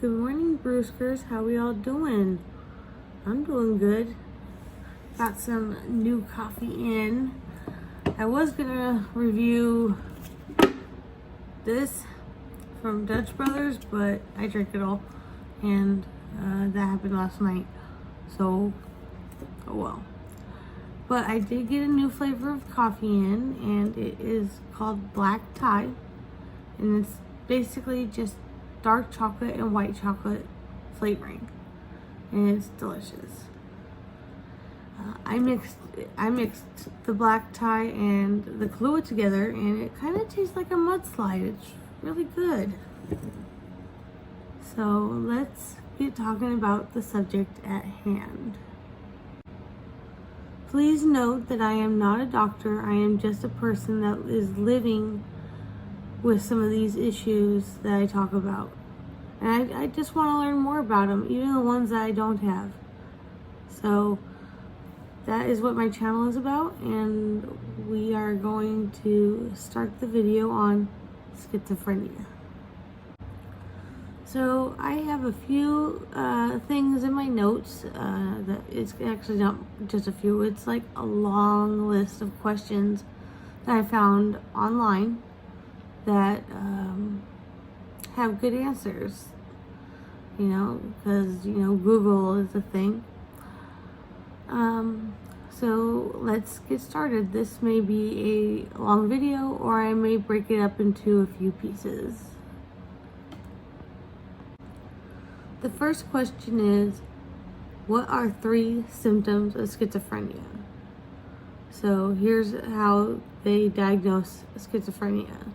Good morning, Brewskers. How we all doing? I'm doing good. Got some new coffee in. I was gonna review this from Dutch Brothers, but I drank it all, and that happened last night. So, oh well. But I did get a new flavor of coffee in, and it is called Black Tie, and it's basically just dark chocolate and white chocolate flavoring, and it's delicious. I mixed the black tie and the Kahlua together, and it kind of tastes like a mudslide. It's really good. So let's get talking about the subject at hand. Please note that I am not a doctor. I am just a person that is living with some of these issues that I talk about. And I just want to learn more about them, even the ones that I don't have. So that is what my channel is about, and we are going to start the video on schizophrenia. So I have a few things in my notes that it's actually not just a few, it's like a long list of questions that I found online that have good answers, because Google is a thing. So let's get started. This may be a long video, or I may break it up into a few pieces. The first question is, what are 3 symptoms of schizophrenia? So here's how they diagnose schizophrenia.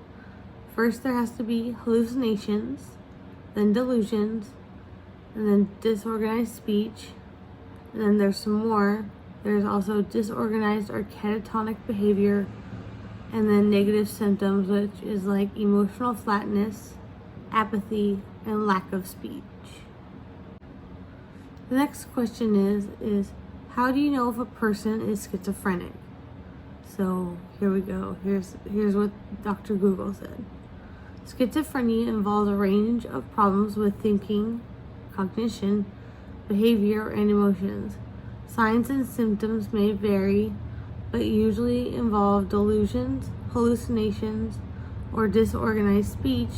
First, there has to be hallucinations, then delusions, and then disorganized speech, and then there's some more. There's also disorganized or catatonic behavior, and then negative symptoms, which is like emotional flatness, apathy, and lack of speech. The next question is how do you know if a person is schizophrenic? So here we go. Here's what Dr. Google said. Schizophrenia involves a range of problems with thinking, cognition, behavior, and emotions. Signs and symptoms may vary, but usually involve delusions, hallucinations, or disorganized speech,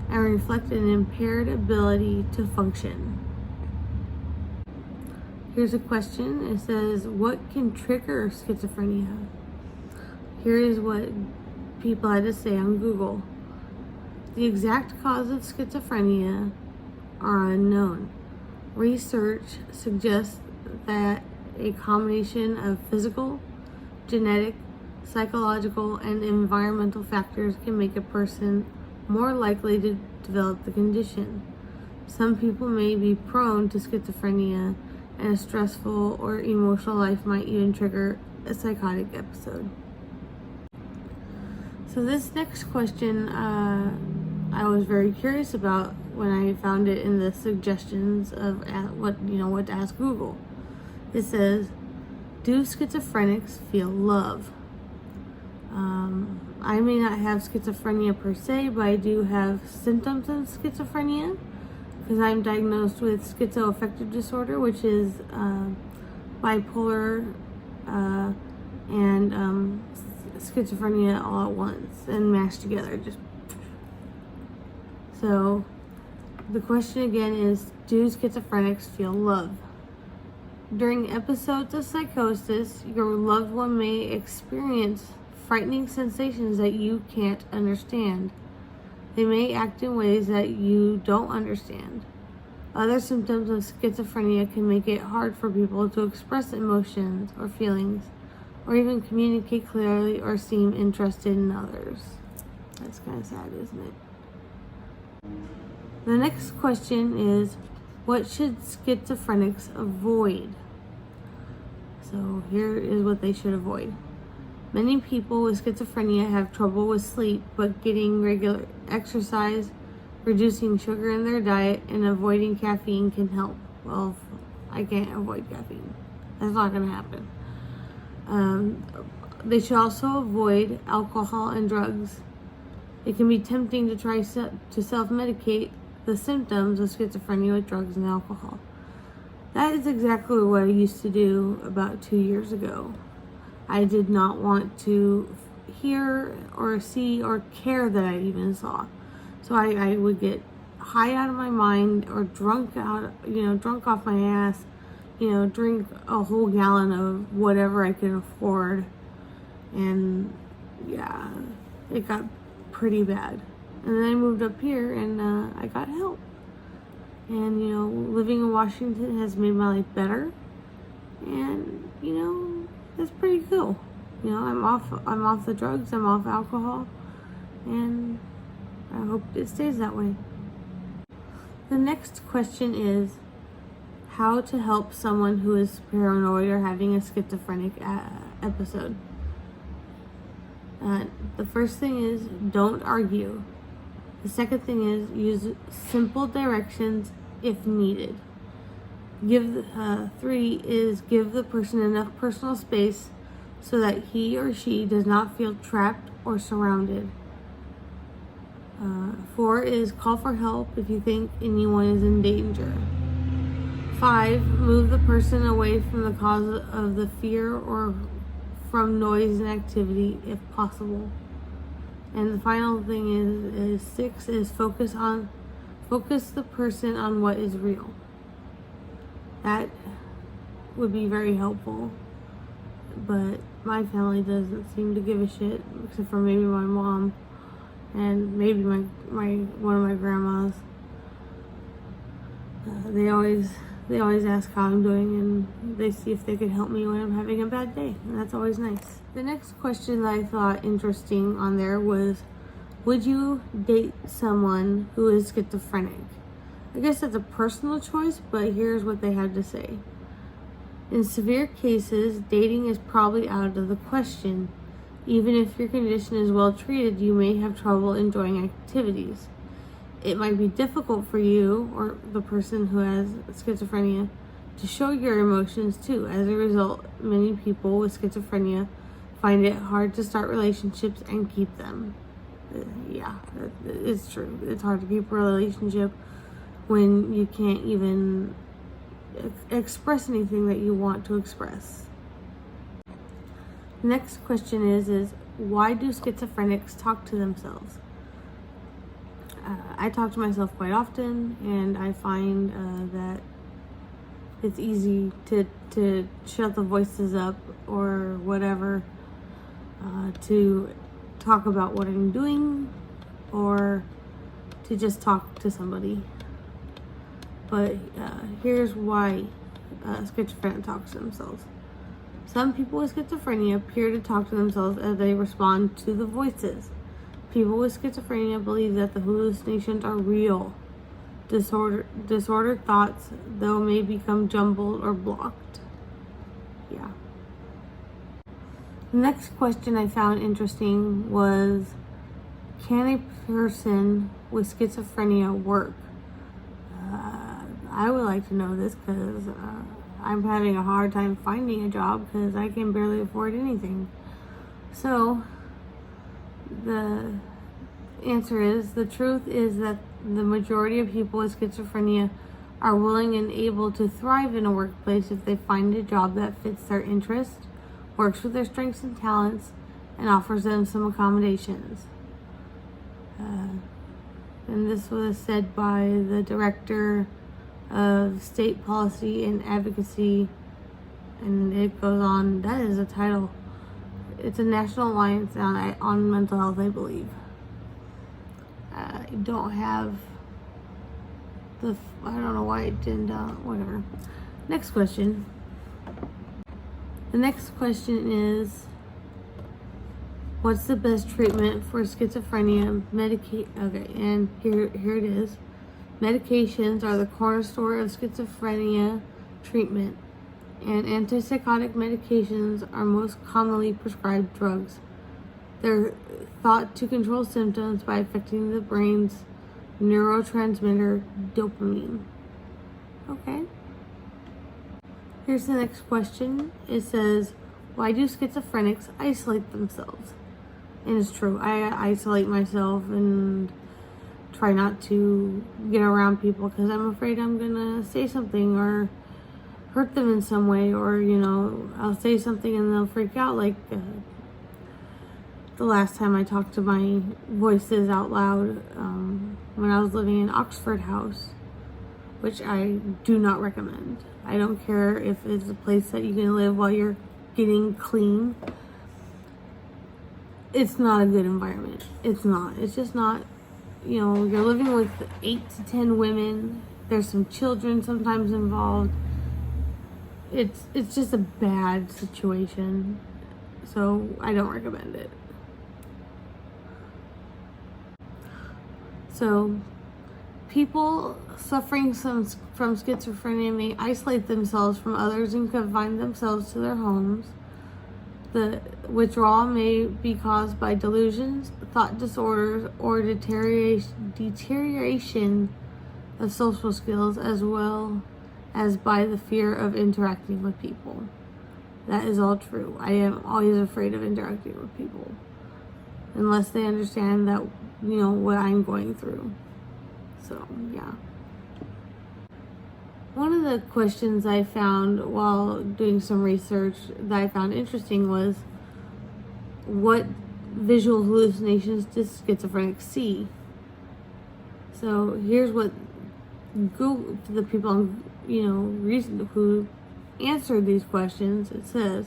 and reflect an impaired ability to function. Here's a question. It says, what can trigger schizophrenia? Here is what people had to say on Google. The exact cause of schizophrenia are unknown. Research suggests that a combination of physical, genetic, psychological, and environmental factors can make a person more likely to develop the condition. Some people may be prone to schizophrenia, and a stressful or emotional life might even trigger a psychotic episode. So this next question I was very curious about when I found it in the suggestions of what to ask Google. It says, do schizophrenics feel love? I may not have schizophrenia per se, but I do have symptoms of schizophrenia because I'm diagnosed with schizoaffective disorder, which is bipolar and schizophrenia all at once and mashed together. So the question again is, do schizophrenics feel love? During episodes of psychosis, your loved one may experience frightening sensations that you can't understand. They may act in ways that you don't understand. Other symptoms of schizophrenia can make it hard for people to express emotions or feelings, or even communicate clearly or seem interested in others. That's kind of sad, isn't it? The next question is, what should schizophrenics avoid? So here is what they should avoid. Many people with schizophrenia have trouble with sleep, but getting regular exercise, reducing sugar in their diet, and avoiding caffeine can help. Well, I can't avoid caffeine. That's not going to happen. They should also avoid alcohol and drugs. It can be tempting to try to self-medicate, the symptoms of schizophrenia with drugs and alcohol. That is exactly what I used to do about 2 years ago. I did not want to hear or see or care that I even saw. So I would get high out of my mind or drunk off my ass, drink a whole gallon of whatever I could afford. And yeah, it got pretty bad. And then I moved up here and I got help. And living in Washington has made my life better. And it's pretty cool. I'm off the drugs, I'm off alcohol, and I hope it stays that way. The next question is how to help someone who is paranoid or having a schizophrenic episode. The first thing is don't argue. The second thing is use simple directions if needed. Three is give the person enough personal space so that he or she does not feel trapped or surrounded. 4 is call for help if you think anyone is in danger. 5, move the person away from the cause of the fear or from noise and activity if possible. And the final thing is 6 is focus the person on what is real. That would be very helpful, but my family doesn't seem to give a shit, except for maybe my mom and maybe my one of my grandmas. They always ask how I'm doing, and they see if they could help me when I'm having a bad day, and that's always nice. The next question that I thought interesting on there was, would you date someone who is schizophrenic? I guess that's a personal choice, but here's what they had to say. In severe cases, dating is probably out of the question. Even if your condition is well treated, you may have trouble enjoying activities. It might be difficult for you or the person who has schizophrenia to show your emotions too. As a result, many people with schizophrenia find it hard to start relationships and keep them. Yeah, it's true. It's hard to keep a relationship when you can't even express anything that you want to express. The next question is why do schizophrenics talk to themselves? I talk to myself quite often, and I find that it's easy to shut the voices up or whatever, to talk about what I'm doing or to just talk to somebody. But here's why schizophrenic talks to themselves. Some people with schizophrenia appear to talk to themselves as they respond to the voices. People with schizophrenia believe that the hallucinations are real. Disordered thoughts, though, may become jumbled or blocked. Yeah. The next question I found interesting was, can a person with schizophrenia work? I would like to know this because I'm having a hard time finding a job because I can barely afford anything. So the answer is, the truth is that the majority of people with schizophrenia are willing and able to thrive in a workplace if they find a job that fits their interests, works with their strengths and talents, and offers them some accommodations. And this was said by the director of State Policy and Advocacy, and it goes on. That is a title. It's a National Alliance on Mental Health, I believe. I don't have I don't know why it didn't, whatever. Next question. The next question is, what's the best treatment for schizophrenia? Okay, and here it is. Medications are the cornerstone of schizophrenia treatment, and antipsychotic medications are most commonly prescribed drugs. They're thought to control symptoms by affecting the brain's neurotransmitter dopamine. Okay. Here's the next question. It says, why do schizophrenics isolate themselves? And it's true. I isolate myself, and try not to get around people because I'm afraid I'm gonna say something or hurt them in some way, or I'll say something and they'll freak out, like the last time I talked to my voices out loud when I was living in Oxford House, which I do not recommend. I don't care if it's a place that you can live while you're getting clean. It's not a good environment. It's not. It's just not. You're living with 8 to 10 women. There's some children sometimes involved. It's just a bad situation. So I don't recommend it. So people suffering from schizophrenia may isolate themselves from others and confine themselves to their homes. The withdrawal may be caused by delusions, thought disorders, or deterioration of social skills, as well as by the fear of interacting with people. That is all true. I am always afraid of interacting with people, unless they understand that, what I'm going through. So, yeah. One of the questions I found while doing some research that I found interesting was, what visual hallucinations does schizophrenics see? So here's what the people who answered these questions, it said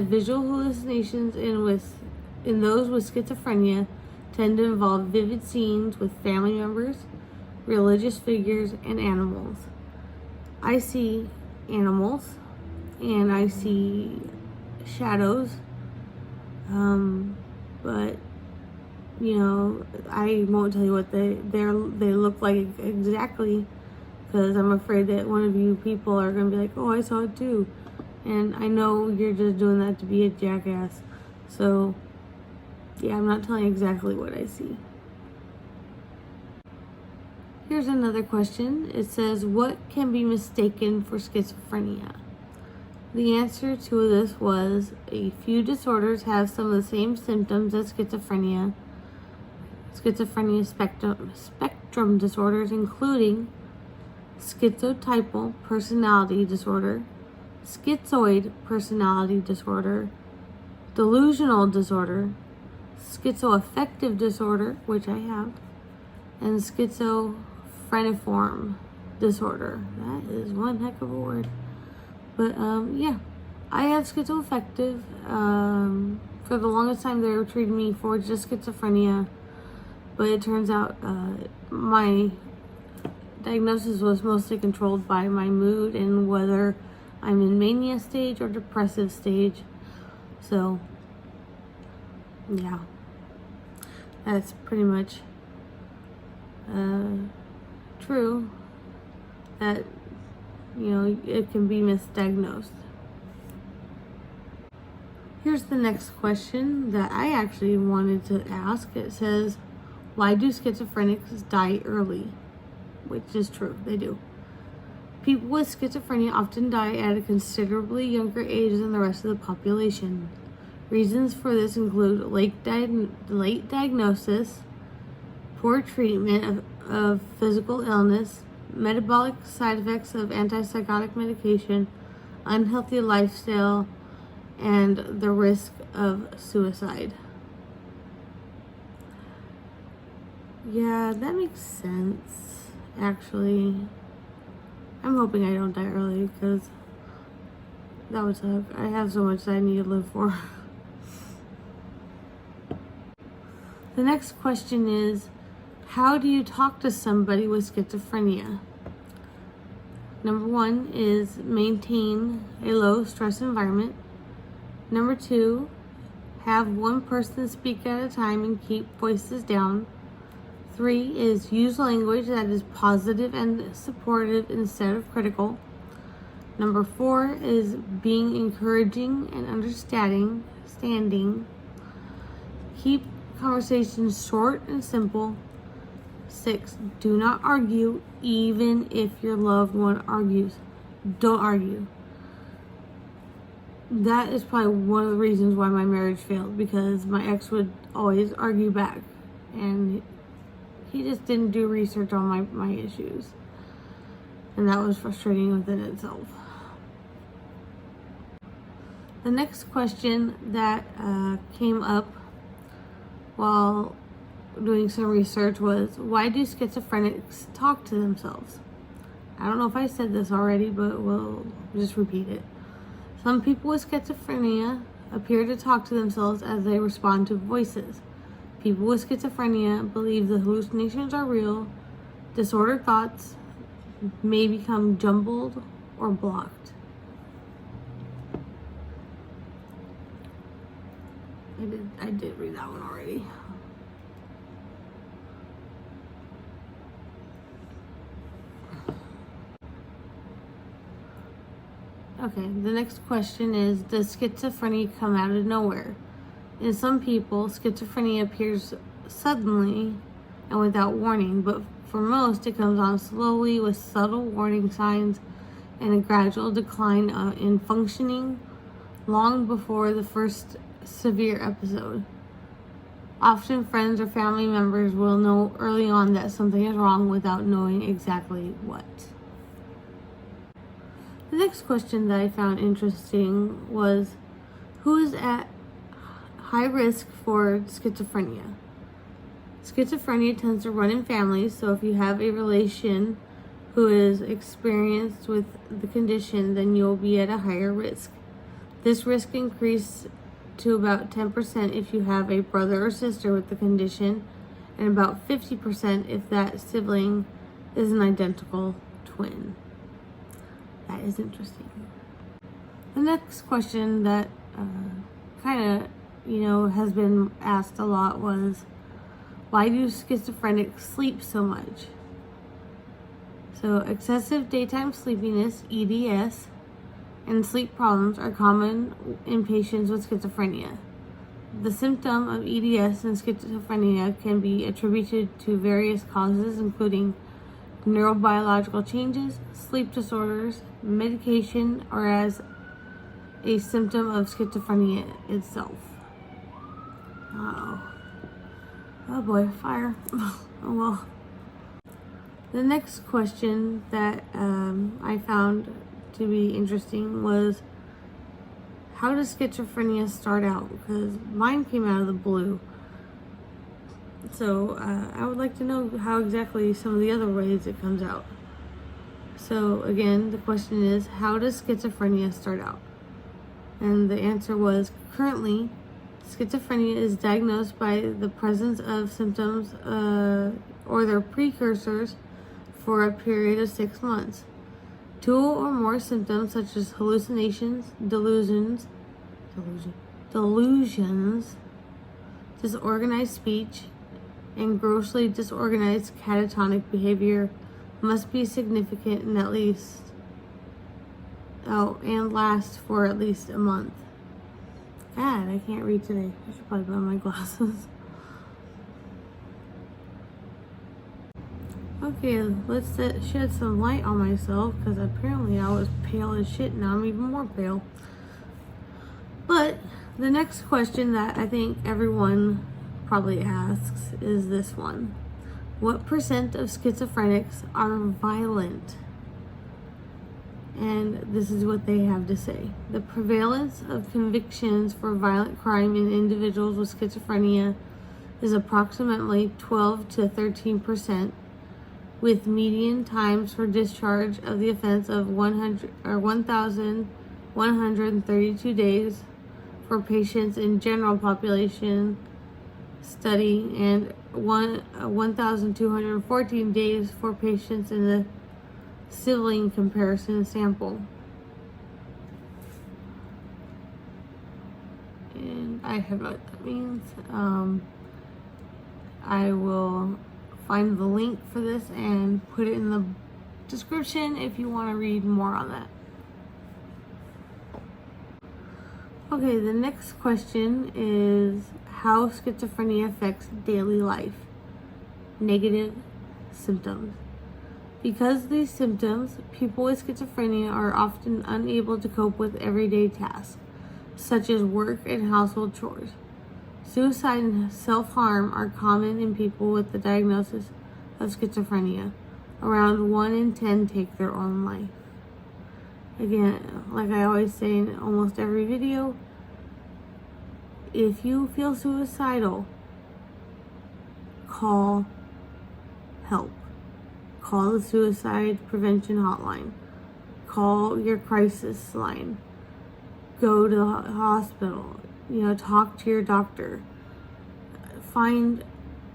visual hallucinations in those with schizophrenia tend to involve vivid scenes with family members, religious figures, and animals. I see animals and I see shadows, but I won't tell you what they look like exactly, because I'm afraid that one of you people are gonna be like, oh, I saw it too, and I know you're just doing that to be a jackass. So yeah, I'm not telling you exactly what I see. Here's another question. It says, what can be mistaken for schizophrenia? The answer to this was, a few disorders have some of the same symptoms as schizophrenia. Schizophrenia spectrum disorders, including schizotypal personality disorder, schizoid personality disorder, delusional disorder, schizoaffective disorder, which I have, and schizophreniform disorder. That is one heck of a word. But yeah, I have schizoaffective. For the longest time, they were treating me for just schizophrenia, but it turns out my diagnosis was mostly controlled by my mood and whether I'm in mania stage or depressive stage. So yeah, that's pretty much true, that it can be misdiagnosed. Here's the next question that I actually wanted to ask. It says, why do schizophrenics die early? Which is true, they do. People with schizophrenia often die at a considerably younger age than the rest of the population. Reasons for this include late diagnosis, poor treatment of physical illness, metabolic side effects of antipsychotic medication, unhealthy lifestyle, and the risk of suicide. Yeah, that makes sense, actually. I'm hoping I don't die early, because that would suck. I have so much that I need to live for. The next question is, how do you talk to somebody with schizophrenia? Number 1 is maintain a low stress environment. Number 2, have one person speak at a time and keep voices down. 3 is use language that is positive and supportive instead of critical. Number 4 is being encouraging and understanding. Keep conversations short and simple. 6, do not argue even if your loved one argues. Don't argue. That is probably one of the reasons why my marriage failed, because my ex would always argue back, and he just didn't do research on my issues. And that was frustrating within itself. The next question that came up while doing some research was, why do schizophrenics talk to themselves? I don't know if I said this already, but we'll just repeat it. Some people with schizophrenia appear to talk to themselves as they respond to voices. People with schizophrenia believe the hallucinations are real. Disordered thoughts may become jumbled or blocked. I did read that one already. Okay, the next question is, does schizophrenia come out of nowhere? In some people, schizophrenia appears suddenly and without warning, but for most, it comes on slowly with subtle warning signs and a gradual decline in functioning long before the first severe episode. Often, friends or family members will know early on that something is wrong without knowing exactly what. The next question that I found interesting was, who is at high risk for schizophrenia? Schizophrenia tends to run in families, so if you have a relation who is experienced with the condition, then you'll be at a higher risk. This risk increases to about 10% if you have a brother or sister with the condition, and about 50% if that sibling is an identical twin. That is interesting. The next question that kind of, has been asked a lot was, why do schizophrenics sleep so much? So, excessive daytime sleepiness, EDS, and sleep problems are common in patients with schizophrenia. The symptom of EDS and schizophrenia can be attributed to various causes, including neurobiological changes, sleep disorders, medication, or as a symptom of schizophrenia itself. Oh boy, fire. Oh well. The next question that I found to be interesting was, how does schizophrenia start out? Because mine came out of the blue. So I would like to know how exactly some of the other ways it comes out. So again, the question is, how does schizophrenia start out? And the answer was, currently, schizophrenia is diagnosed by the presence of symptoms or their precursors for a period of 6 months. 2 or more symptoms such as hallucinations, delusions, disorganized speech, and grossly disorganized catatonic behavior must be significant and last for at least a month. God, I can't read today. I should probably put on my glasses. Okay, let's shed some light on myself, because apparently I was pale as shit. Now I'm even more pale. But the next question that I think everyone probably asks is this one. What percent of schizophrenics are violent? And this is what they have to say. The prevalence of convictions for violent crime in individuals with schizophrenia is approximately 12 to 13%, with median times for discharge of the offense of 1,132 days for patients in general population study and 1,214 days for patients in the sibling comparison sample. And I have what that means. I will find the link for this and put it in the description if you want to read more on that. Okay, the next question is how schizophrenia affects daily life. Negative symptoms. Because of these symptoms, people with schizophrenia are often unable to cope with everyday tasks, such as work and household chores. Suicide and self-harm are common in people with the diagnosis of schizophrenia. Around 1 in 10 take their own life. Again, like I always say in almost every video, if you feel suicidal, call help. Call the suicide prevention hotline. Call your crisis line. Go to the hospital. Talk to your doctor. Find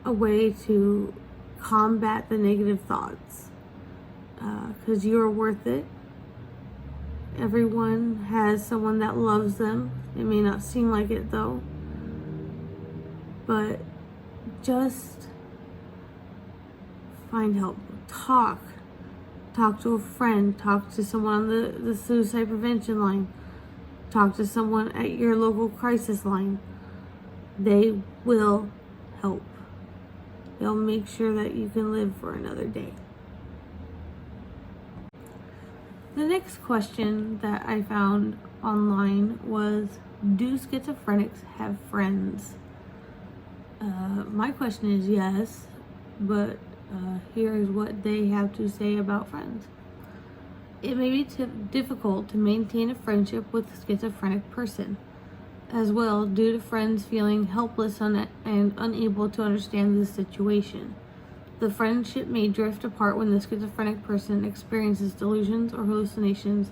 a way to combat the negative thoughts, because you are worth it. Everyone has someone that loves them. It may not seem like it though, but just find help. Talk to a friend. Talk to someone on the suicide prevention line. Talk to someone at your local crisis line. They will help. They'll make sure that you can live for another day. The next question that I found online was, do schizophrenics have friends? My question is yes, but here's what they have to say about friends. It may be difficult to maintain a friendship with a schizophrenic person as well, due to friends feeling helpless and unable to understand the situation. The friendship may drift apart when the schizophrenic person experiences delusions or hallucinations.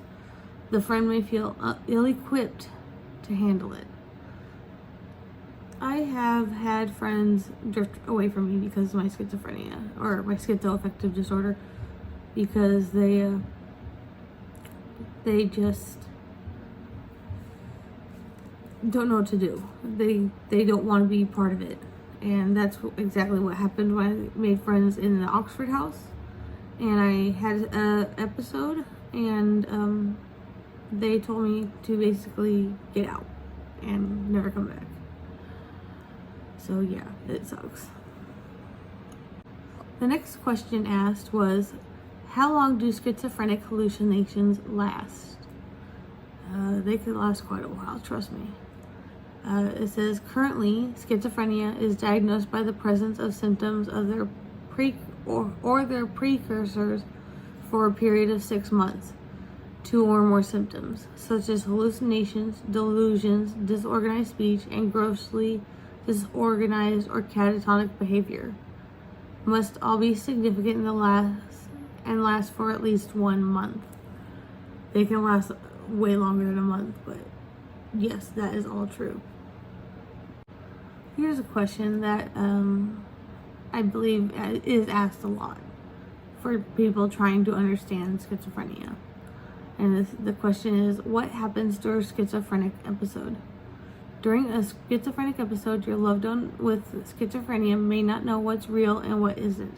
The friend may feel ill-equipped to handle it. I have had friends drift away from me because of my schizophrenia, or my schizoaffective disorder, because they just don't know what to do. They don't want to be part of it. And that's exactly what happened when I made friends in the Oxford house. And I had an episode, and they told me to basically get out and never come back. So yeah, it sucks. The next question asked was, how long do schizophrenic hallucinations last? They could last quite a while, trust me. It says, currently, schizophrenia is diagnosed by the presence of symptoms of their their precursors for a period of 6 months, 2 or more symptoms, such as hallucinations, delusions, disorganized speech, and grossly disorganized or catatonic behavior. Must all be significant and last for at least 1 month. They can last way longer than a month, but yes, that is all true. Here's a question that I believe is asked a lot for people trying to understand schizophrenia. And the question is, what happens during a schizophrenic episode? During a schizophrenic episode, your loved one with schizophrenia may not know what's real and what isn't.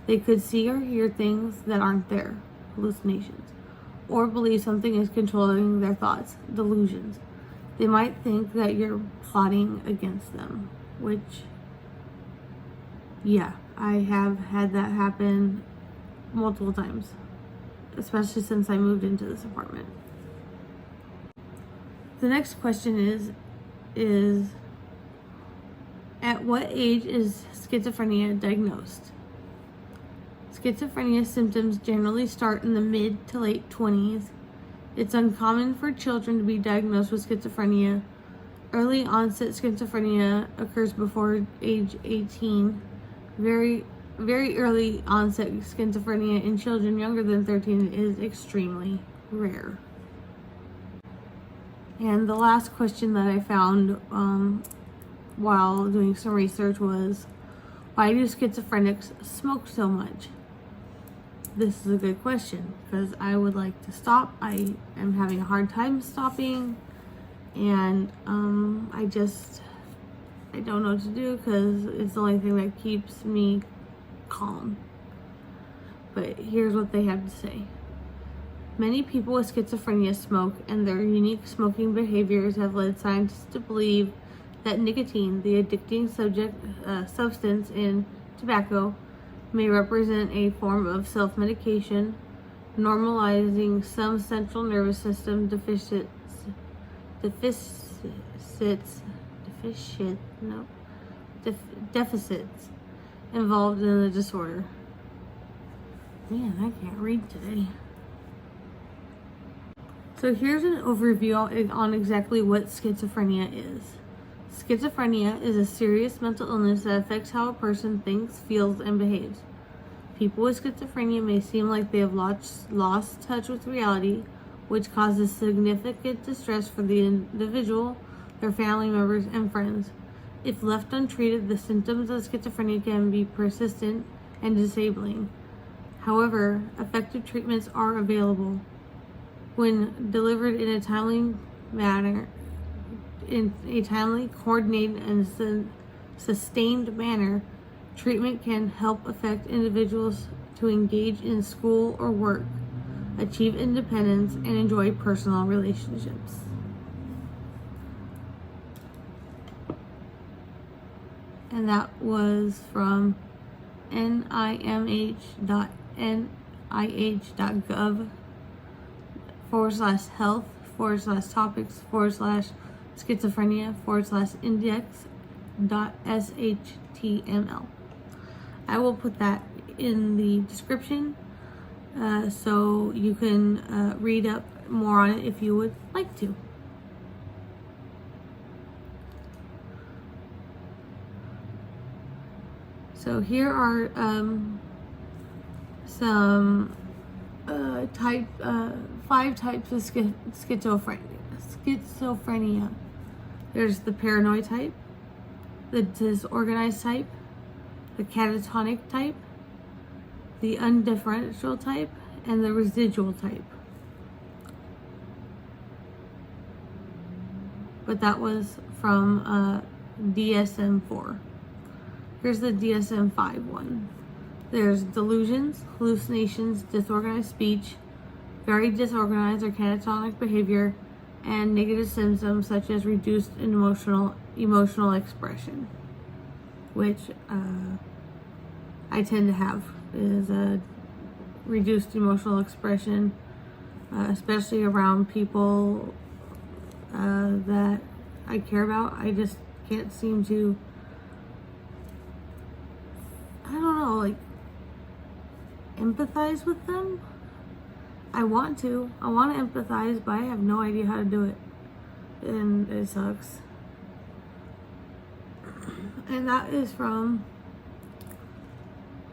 They could see or hear things that aren't there, hallucinations, or believe something is controlling their thoughts, delusions. They might think that you're plotting against them, which, yeah, I have had that happen multiple times, especially since I moved into this apartment. The next question is at what age is schizophrenia diagnosed? Schizophrenia symptoms generally start in the mid to late 20s. It's uncommon for children to be diagnosed with schizophrenia. Early onset schizophrenia occurs before age 18. Very early onset schizophrenia in children younger than 13 is extremely rare. And the last question that I found while doing some research was, why do schizophrenics smoke so much? This is a good question because I would like to stop. I am having a hard time stopping, and I don't know what to do because it's the only thing that keeps me calm. But here's what they have to say. Many people with schizophrenia smoke, and their unique smoking behaviors have led scientists to believe that nicotine, the addicting substance in tobacco, may represent a form of self-medication, normalizing some central nervous system deficits involved in the disorder. Man, I can't read today. So here's an overview on exactly what schizophrenia is. Schizophrenia is a serious mental illness that affects how a person thinks, feels, and behaves. People with schizophrenia may seem like they have lost touch with reality, which causes significant distress for the individual, their family members, and friends. If left untreated, the symptoms of schizophrenia can be persistent and disabling. However, effective treatments are available. When delivered in a timely manner, in a timely, coordinated, and sustained manner, treatment can help affect individuals to engage in school or work, achieve independence, and enjoy personal relationships. And that was from nim.nih.health/topics/schizophrenia/index.html. I will put that in the description so you can read up more on it if you would like to. So here are some 5 types of schizophrenia. There's the paranoid type, the disorganized type, the catatonic type, the undifferential type, and the residual type. But that was from DSM-4. Here's the DSM-5 one. There's delusions, hallucinations, disorganized speech, very disorganized or catatonic behavior, and negative symptoms such as reduced emotional expression, which I tend to have, is a reduced emotional expression, especially around people that I care about. I just can't seem to, I don't know, like, empathize with them. I want to empathize, but I have no idea how to do it, and it sucks. And that is from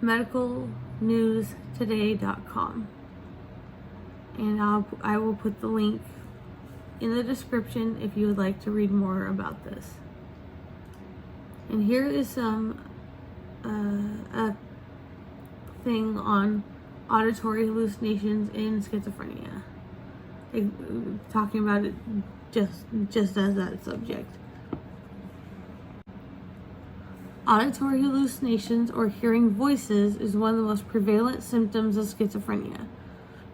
medicalnewstoday.com, and I will put the link in the description if you would like to read more about this. And here is some a thing on auditory hallucinations in schizophrenia, talking about it just as that subject. Auditory hallucinations, or hearing voices, is one of the most prevalent symptoms of schizophrenia,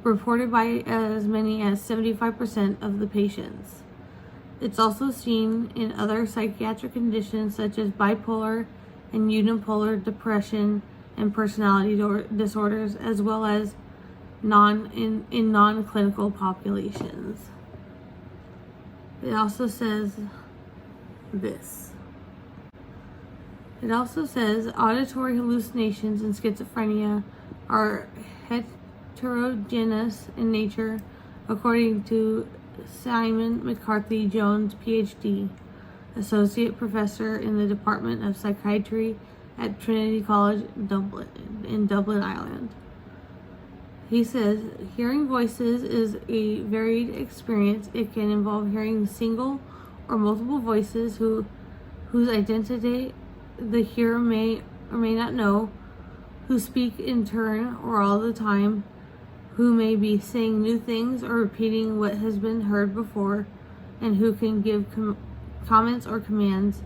reported by as many as 75% of the patients. It's also seen in other psychiatric conditions such as bipolar and unipolar depression and personality disorders, as well as in non-clinical populations. It also says this. It also says auditory hallucinations in schizophrenia are heterogeneous in nature, according to Simon McCarthy Jones, PhD, Associate Professor in the Department of Psychiatry at Trinity College, Dublin, Ireland. He says, hearing voices is a varied experience. It can involve hearing single or multiple voices whose identity the hearer may or may not know, who speak in turn or all the time, who may be saying new things or repeating what has been heard before, and who can give comments or commands,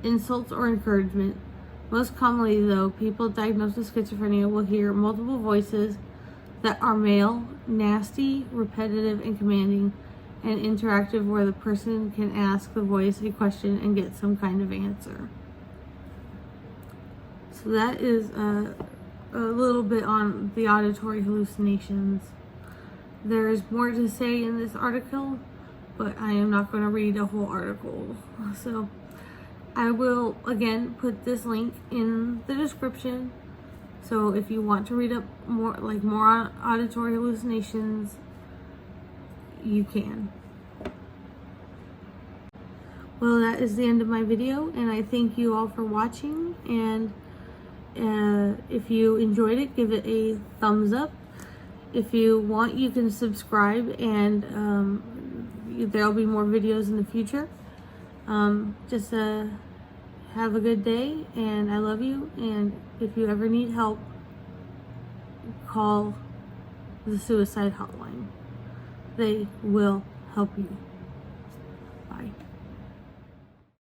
insults or encouragement. Most commonly, though, people diagnosed with schizophrenia will hear multiple voices that are male, nasty, repetitive, and commanding, and interactive, where the person can ask the voice a question and get some kind of answer. So that is a little bit on the auditory hallucinations. There is more to say in this article, but I am not going to read a whole article. So I will again put this link in the description So if you want to read up more, like more auditory hallucinations, you can. Well, that is the end of my video, and I thank you all for watching. And if you enjoyed it, give it a thumbs up. If you want, you can subscribe, and there'll be more videos in the future. Just have a good day, and I love you. And if you ever need help, call the suicide hotline. They will help you. Bye.